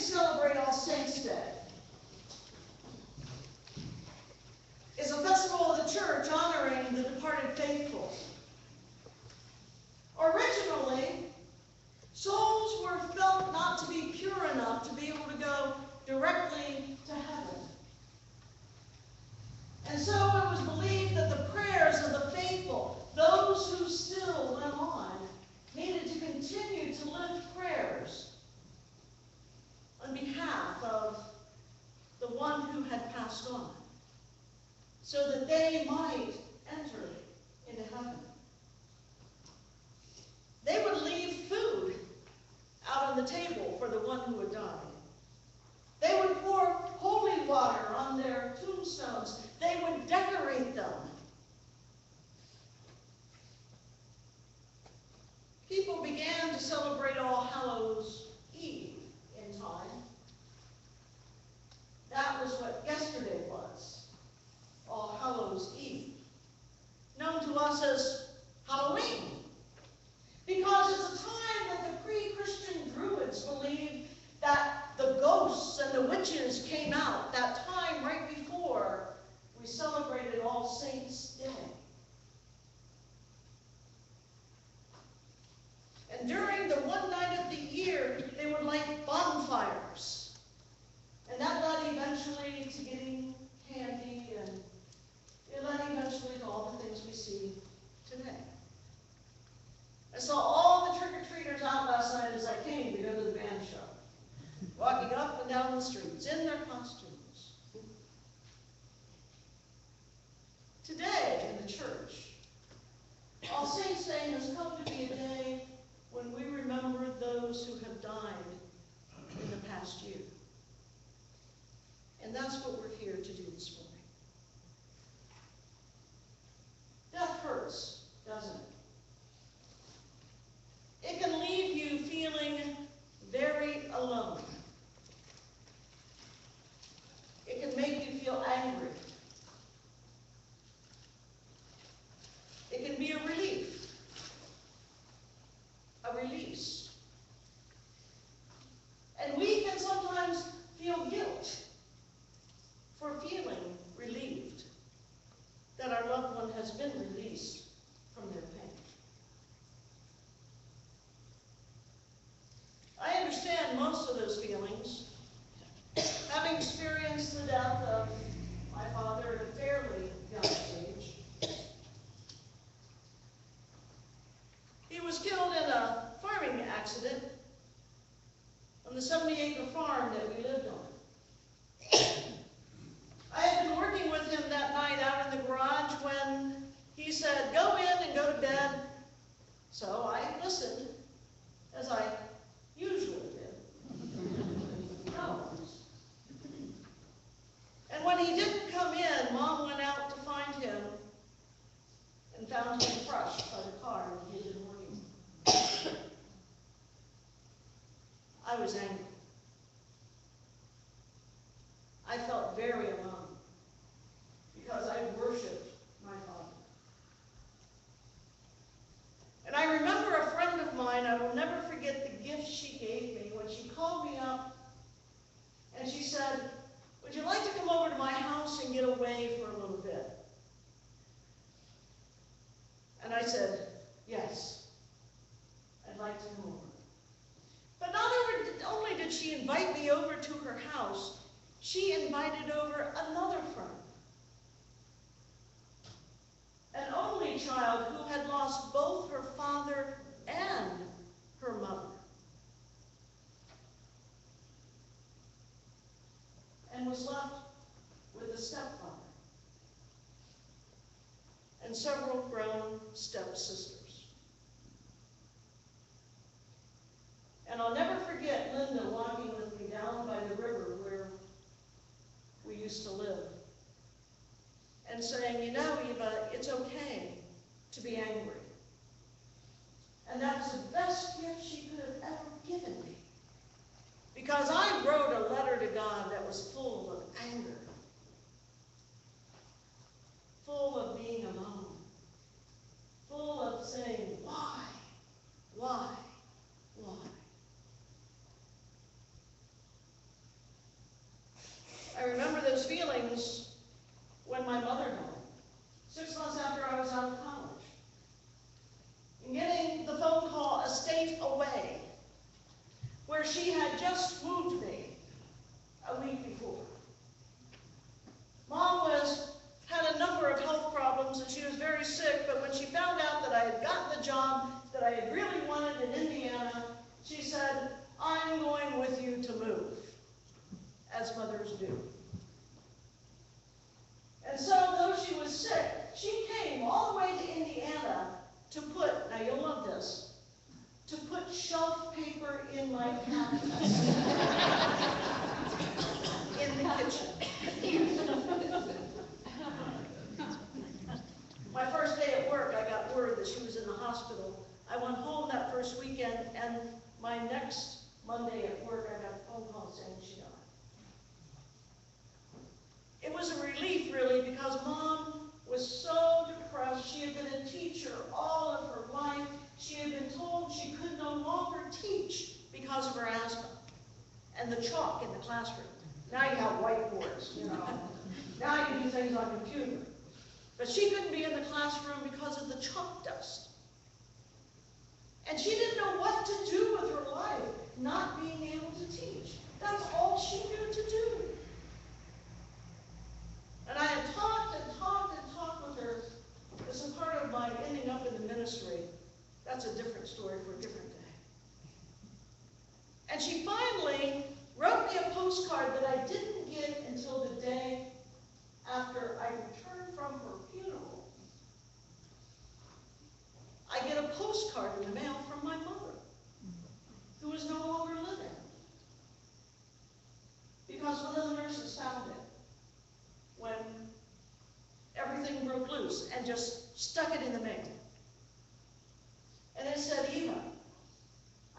celebrate All Saints' Day is a festival of the church honoring the departed faithful. Originally, souls were felt not to be pure enough to be able to go directly to heaven. And so it was believed that the prayers of the faithful, those who still went on, needed to continue to lift prayers on behalf of the one who had passed on, so that they might enter into heaven. They would leave food out on the table for the one who had died. They would pour holy water on their tombstones. They would decorate them. People began to celebrate All Hallows Eve in time. That was what yesterday was, All Hallows Eve, known to us as Halloween, because it's a time that the pre-Christian Druids believed that the ghosts and the witches came out, that time right before we celebrated All Saints' Day. And during the one night of the year, they would light bonfires. And that led eventually to getting candy, and it led eventually to all the things we see today. I saw all the trick-or-treaters out last night as I came to go to the band show, walking up and down the streets in their costumes. Today in the church, All Saints' Day has come to be a day when we remember those who have died in the past year. And that's what we're here to do this morning. Death hurts, doesn't it? It can leave you feeling very alone. It can make you feel angry. It can be a relief, a release. And we can sometimes feel guilt for feeling relieved that our loved one has been released from their pain. I understand most of those feelings, having experienced the death of my father at a fairly young age. He was killed in a farming accident on the 70-acre farm that we lived on. I had been working with him that night out in the garage when he said, "Go in and go to bed." So I listened, as I usually did. No. And when he didn't come in, Mom went out to find him and found him crushed by the car he had been working on. I was angry. I felt very alone because I worshipped my father. And I remember a friend of mine, I will never forget the gift she gave me when she called me up and she said, "Would you like to come over to my house and get away for a little bit?" And I said, "Yes, I'd like to come over." But not only did she invite me over to her house, she invited over another friend, an only child who had lost both her father and her mother, and was left with a stepfather and several grown stepsisters. And I'll never forget Linda walking with me down by the river where we used to live and saying, "You know, Eva, it's okay to be angry." And that was the best gift she could have ever given me, because I wrote a letter to God that was full of anger, full of being alone, full of saying, why? state away, where she had just moved me a week before. Mom had a number of health problems and she was very sick, but when she found out that I had gotten the job that I had really wanted in Indiana, she said, "I'm going with you to move," as mothers do. And so, though she was sick, she came all the way to Indiana to put, now you'll love this, to put shelf paper in my cabinets in the kitchen. My first day at work, I got word that she was in the hospital. I went home that first weekend, and my next Monday at work, I got a phone call saying she died. It was a relief, really, because Mom was so depressed. She had been a teacher all of her life. She had been told she could no longer teach because of her asthma and the chalk in the classroom. Now you have whiteboards, you know. Now you do things on a computer. But she couldn't be in the classroom because of the chalk dust. And she didn't know what to do with her life, not being able to teach. That's all she knew to do. And I had talked and talked and talked with her. This is part of my ending up in the ministry. That's a different story for a different day. And she finally wrote me a postcard that I didn't get until the day after I returned from her funeral. I get a postcard in the mail from my mother, who is no longer living, because one of the nurses found it when everything broke loose and just stuck it in the mail. And it said, "Eva,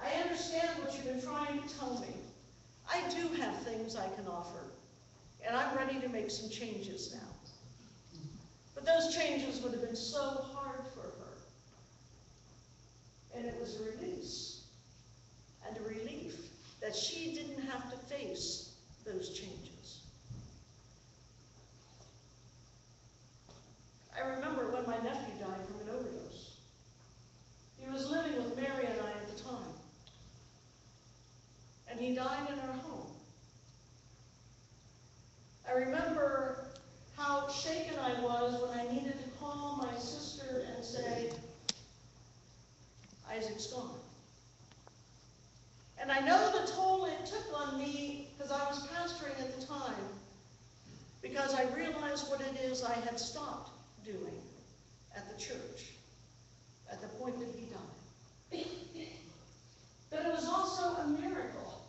I understand what you've been trying to tell me. I do have things I can offer, and I'm ready to make some changes now. But those changes would have been so hard for her. And it was a release and a relief that she didn't have to face those changes." I remember when my nephew died from an overdose. He was living with Mary and I at the time. And he died in our home. I remember how shaken I was when I needed to call my sister and say, "Isaac's gone." And I know the toll it took on me, because I was pastoring at the time, because I realized what it is I had stopped doing at the church at the point that he died. But it was also a miracle.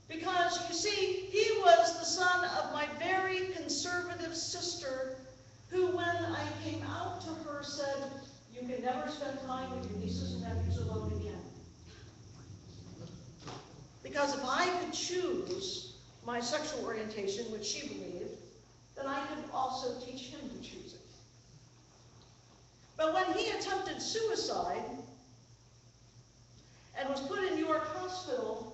Because, you see, he was the son of my very conservative sister, who, when I came out to her, said, "You can never spend time with your nieces and nephews alone again." Because if I could choose my sexual orientation, which she believed, then I could also teach him to choose it. But when he attempted suicide and was put in York Hospital,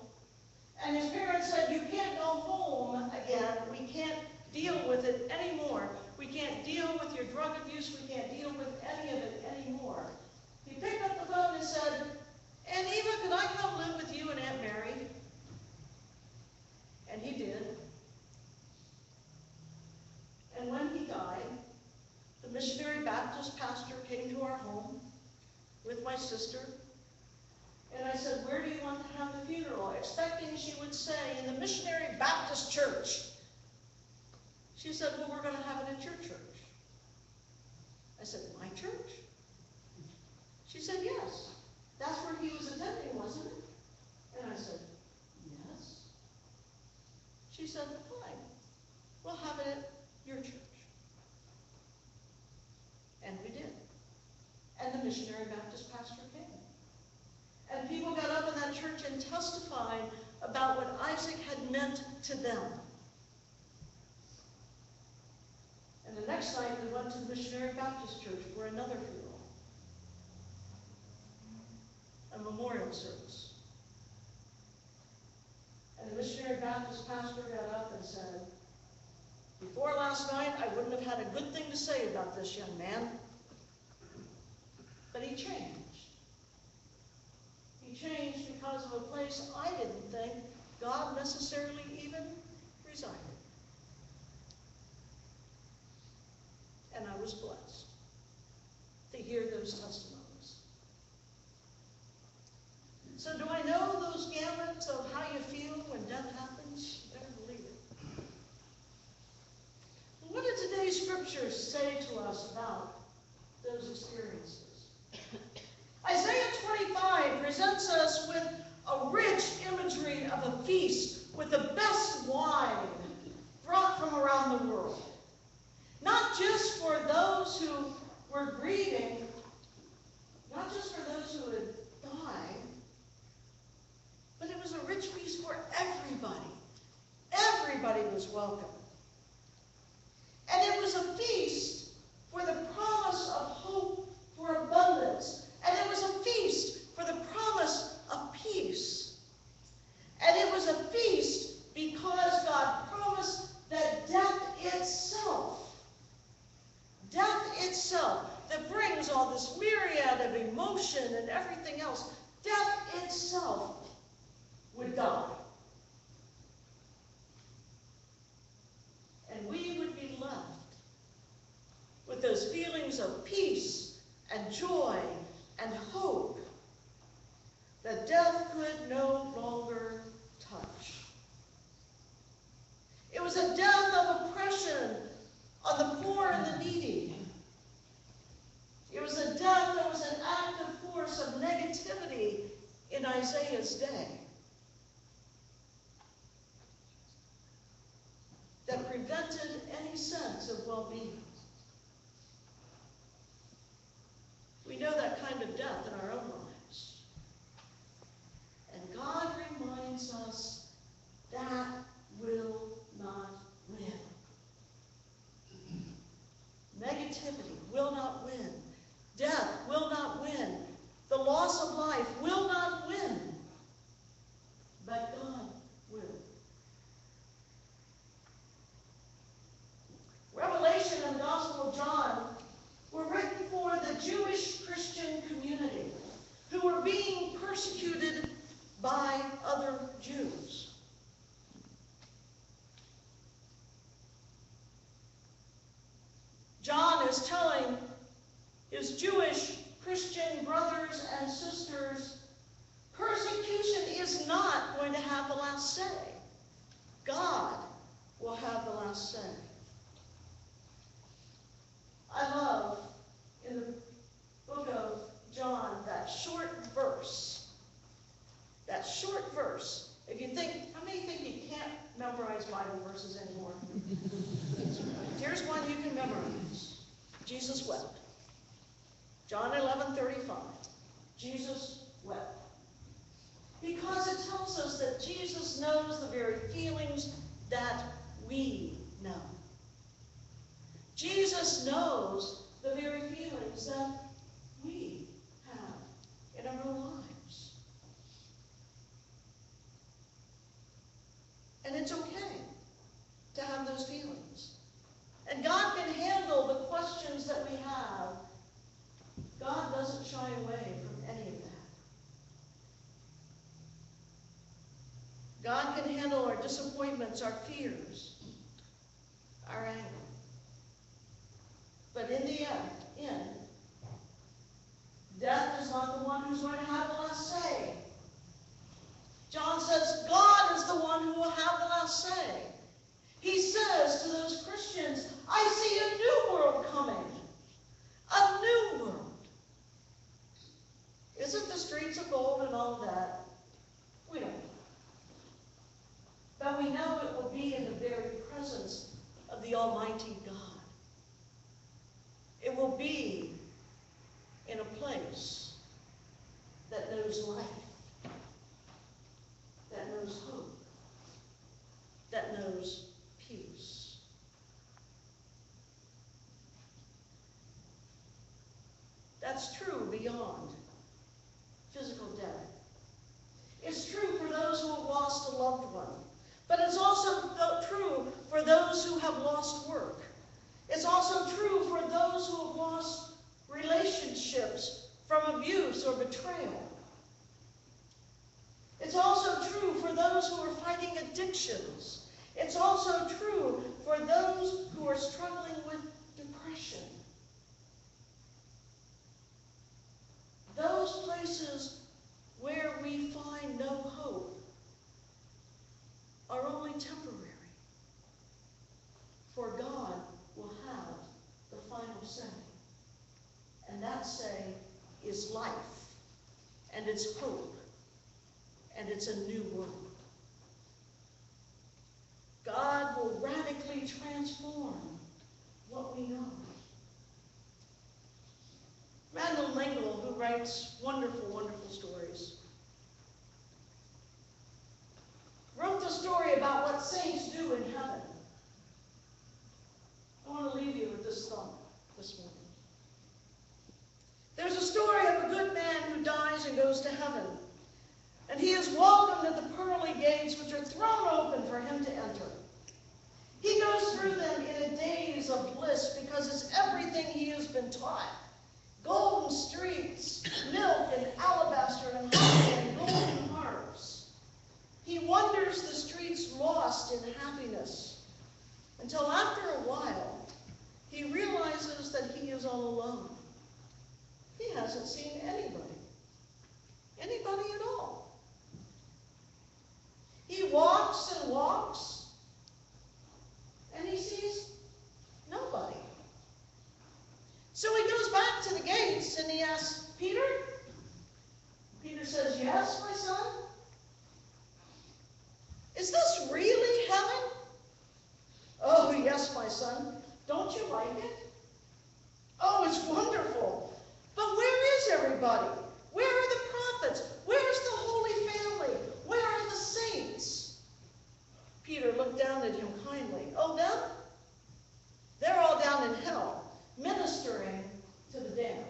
and his parents said, "You can't go home again. We can't deal with it anymore. We can't deal with your drug abuse. We can't deal with any of it anymore." He picked up the phone and said, "Aunt Eva, could I come live with you and Aunt Mary?" And he did. And when he died, the missionary Baptist pastor came to our home with my sister. And I said, "Where do you want to have the funeral?" Expecting she would say, "In the missionary Baptist church." She said, "Well, we're going to have it at your church." I said, "My church?" She said, "Yes. That's where he was attending, wasn't it?" And I said, "Yes." She said, "Fine. We'll have it at your church." And we did. And the missionary Baptist pastor came. And people got up in that church and testified about what Isaac had meant to them. And the next night we went to the missionary Baptist church for another funeral, a memorial service. And the missionary Baptist pastor got up and said, "Before last night, I wouldn't have had a good thing to say about this young man, but he changed. changed because of a place I didn't think God necessarily even resided. And I was blessed to hear those testimonies. So do I know those gamuts of how you feel when death happens? You better believe it. What do today's scriptures say to us about those experiences? Isaiah 25 presents us with a rich imagery of a feast with the best wine brought from around the world. Not just for those who were grieving, not just for those who had died, but it was a rich feast for everybody. Everybody was welcome. And it was a feast for the promise of hope for abundance. And it was a feast for the promise of peace. And it was a feast because God promised that death itself, that brings all this myriad of emotion and everything else, death itself would die. And we would be left with those feelings of peace and joy and hope that death could no longer touch. It was a death of oppression on the poor and the needy. It was a death that was an active force of negativity in Isaiah's day, that prevented any sense of well-being. We know that kind of death in our own lives. And God reminds us that will not win. Negativity will not win. Death will not win. The loss of life will not win. But God will. Revelation and the Gospel of John were written for the Jewish Christian community who were being persecuted by other Jews. John is telling his Jewish Christian brothers and sisters, persecution is not going to have the last say. God will have the last say. I love in the book of John that short verse. That short verse. If you think, how many think you can't memorize Bible verses anymore? Here's one you can memorize. Jesus wept. John 11:35. Jesus wept. Because it tells us that Jesus knows the very feelings that we know. Jesus knows the very feelings that we have in our own lives. And it's okay to have those feelings. And God can handle the questions that we have. God doesn't shy away from any of that. God can handle our disappointments, our fears, our anger. But in the end, death is not the one who's going to have the last say. John says God is the one who will have the last say. He says to those Christians, I see a new world coming. A new world. Isn't the streets of gold and all of that? We don't know. But we know it will be in the very presence of the Almighty God. It will be in a place that knows life, that knows hope, that knows peace. That's true beyond physical death. It's true for those who have lost a loved one, but it's also true for those who have lost work. It's also true for those who have lost relationships from abuse or betrayal. It's also true for those who are fighting addictions. It's also true for those who are struggling with depression. Those places where we find no hope are only temporary. For God will have the final say. And that say is life, and it's hope, and it's a new world. God will radically transform what we know. Randall Lingle, who writes wonderful, wonderful stories, wrote the story about what saints do in heaven. I want to leave you with this thought this morning. There's a story of a good man who dies and goes to heaven. And he is welcomed at the pearly gates, which are thrown open for him to enter. He goes through them in a daze of bliss because it's everything he has been taught. Golden streets, milk and alabaster and honey and golden harps. He wanders the streets lost in happiness until after a while he realizes that he is all alone. He hasn't seen anybody at all. He walks and walks, and he sees nobody. So he goes back to the gates and he asks, Peter? Peter says, yes, my son? Is this really heaven? Oh, yes, my son. Don't you like it? Oh, it's wonderful. But where is everybody? Where are the prophets? Where's the Holy Family? Where are the saints? Peter looked down at him kindly. Oh, them? They're all down in hell, ministering to the damned.